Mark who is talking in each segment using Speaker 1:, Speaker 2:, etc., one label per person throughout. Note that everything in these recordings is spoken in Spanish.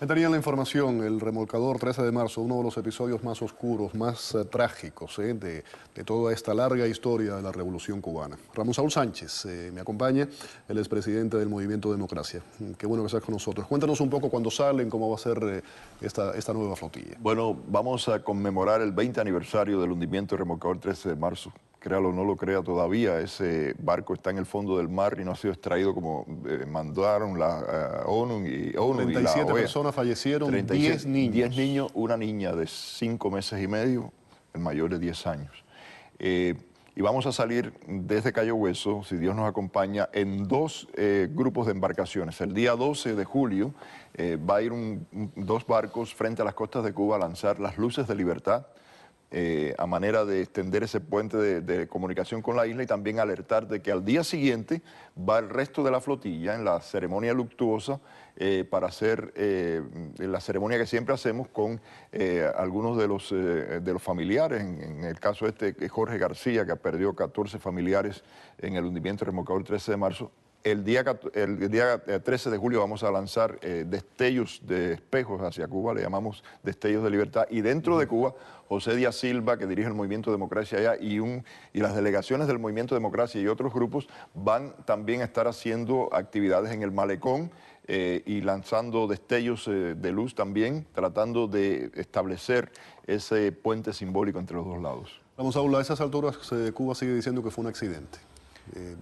Speaker 1: Tenían la información, el remolcador 13 de marzo, uno de los episodios más oscuros, más trágicos de toda esta larga historia de la Revolución Cubana. Ramón Saúl Sánchez me acompaña, él es presidente del Movimiento Democracia. Qué bueno que estás con nosotros. Cuéntanos un poco cuándo salen, cómo va a ser esta nueva flotilla.
Speaker 2: Bueno, vamos a conmemorar el 20 aniversario del hundimiento del remolcador 13 de marzo. Créalo o no lo crea todavía, ese barco está en el fondo del mar y no ha sido extraído como mandaron la ONU y la
Speaker 1: 37
Speaker 2: OEA.
Speaker 1: personas fallecieron, 10 niños.
Speaker 2: 10 niños, una niña de 5 meses y medio, el mayor de 10 años. Y vamos a salir desde Cayo Hueso, si Dios nos acompaña, en dos grupos de embarcaciones. El día 12 de julio va a ir dos barcos frente a las costas de Cuba a lanzar las luces de libertad, a manera de extender ese puente de comunicación con la isla y también alertar de que al día siguiente va el resto de la flotilla en la ceremonia luctuosa para hacer la ceremonia que siempre hacemos con algunos de los familiares. En el caso Jorge García, que perdió 14 familiares en el hundimiento del remolcador 13 de marzo. El día 13 de julio vamos a lanzar destellos de espejos hacia Cuba, le llamamos destellos de libertad, y dentro de Cuba, José Díaz Silva, que dirige el Movimiento Democracia allá, y las delegaciones del Movimiento Democracia y otros grupos van también a estar haciendo actividades en el malecón y lanzando destellos de luz también, tratando de establecer ese puente simbólico entre los dos lados.
Speaker 1: Vamos a hablar, a esas alturas Cuba sigue diciendo que fue un accidente.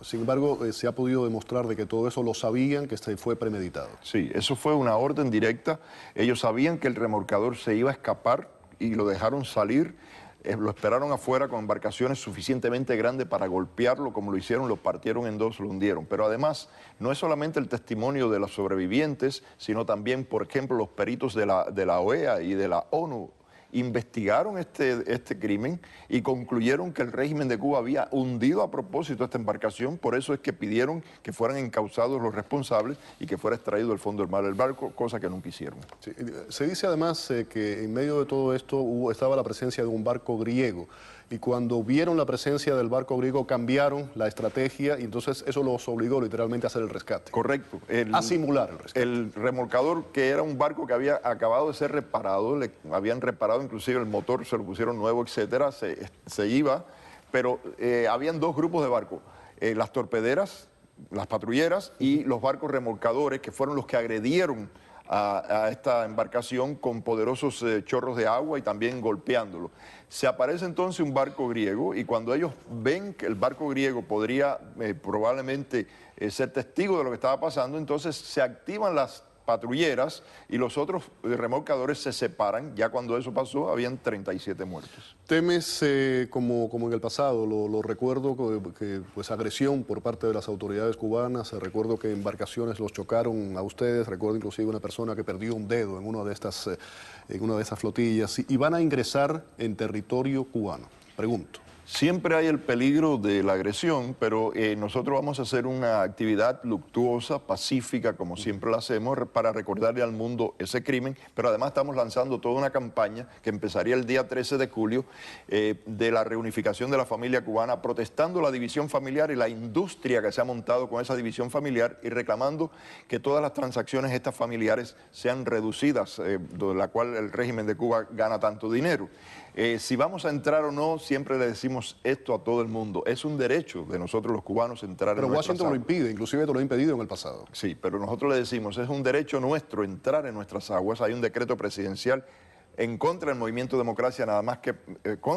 Speaker 1: Sin embargo, se ha podido demostrar de que todo eso lo sabían, que fue premeditado.
Speaker 2: Sí, eso fue una orden directa. Ellos sabían que el remolcador se iba a escapar y lo dejaron salir. Lo esperaron afuera con embarcaciones suficientemente grandes para golpearlo, como lo hicieron, lo partieron en dos, lo hundieron. Pero además, no es solamente el testimonio de los sobrevivientes, sino también, por ejemplo, los peritos de la OEA y de la ONU investigaron este crimen y concluyeron que el régimen de Cuba había hundido a propósito esta embarcación. Por eso es que pidieron que fueran encausados los responsables y que fuera extraído del fondo del mar el barco, cosa que nunca hicieron.
Speaker 1: Sí, se dice además que en medio de todo esto estaba la presencia de un barco griego, y cuando vieron la presencia del barco griego cambiaron la estrategia y entonces eso los obligó literalmente a hacer el rescate.
Speaker 2: Correcto.
Speaker 1: A simular el rescate.
Speaker 2: El remolcador, que era un barco que había acabado de ser reparado, le habían reparado inclusive el motor, se lo pusieron nuevo, etcétera, se iba, pero habían dos grupos de barcos, las torpederas, las patrulleras y los barcos remolcadores, que fueron los que agredieron a esta embarcación con poderosos chorros de agua y también golpeándolo. Se aparece entonces un barco griego y cuando ellos ven que el barco griego podría probablemente ser testigo de lo que estaba pasando, entonces se activan las patrulleras y los otros remolcadores se separan. Ya cuando eso pasó, habían 37 muertos.
Speaker 1: ¿Temes, como en el pasado, lo recuerdo, que pues agresión por parte de las autoridades cubanas? Recuerdo que embarcaciones los chocaron a ustedes, recuerdo inclusive una persona que perdió un dedo en una de estas flotillas, y van a ingresar en territorio cubano. Pregunto.
Speaker 2: Siempre hay el peligro de la agresión, pero nosotros vamos a hacer una actividad luctuosa, pacífica, como siempre la hacemos, para recordarle al mundo ese crimen, pero además estamos lanzando toda una campaña que empezaría el día 13 de julio de la reunificación de la familia cubana, protestando la división familiar y la industria que se ha montado con esa división familiar y reclamando que todas las transacciones estas familiares sean reducidas, de la cual el régimen de Cuba gana tanto dinero. Si vamos a entrar o no, siempre le decimos esto a todo el mundo. Es un derecho de nosotros los cubanos entrar en nuestras aguas.
Speaker 1: Pero Washington lo impide, inclusive te lo ha impedido en el pasado.
Speaker 2: Sí, pero nosotros le decimos, es un derecho nuestro entrar en nuestras aguas. Hay un decreto presidencial en contra del Movimiento Democracia, nada más que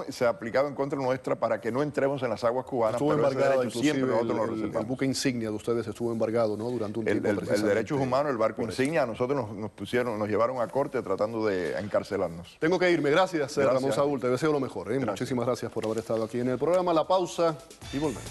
Speaker 2: se ha aplicado en contra nuestra para que no entremos en las aguas cubanas.
Speaker 1: Estuvo embargado,
Speaker 2: siempre
Speaker 1: el buque insignia de ustedes estuvo embargado, ¿no? Durante un tiempo.
Speaker 2: El derechos humanos, el barco insignia, a nosotros nos llevaron a corte tratando de encarcelarnos.
Speaker 1: Tengo que irme, gracias. Ramón Saúl, te deseo lo mejor. Muchísimas gracias por haber estado aquí en el programa. La pausa y volvemos.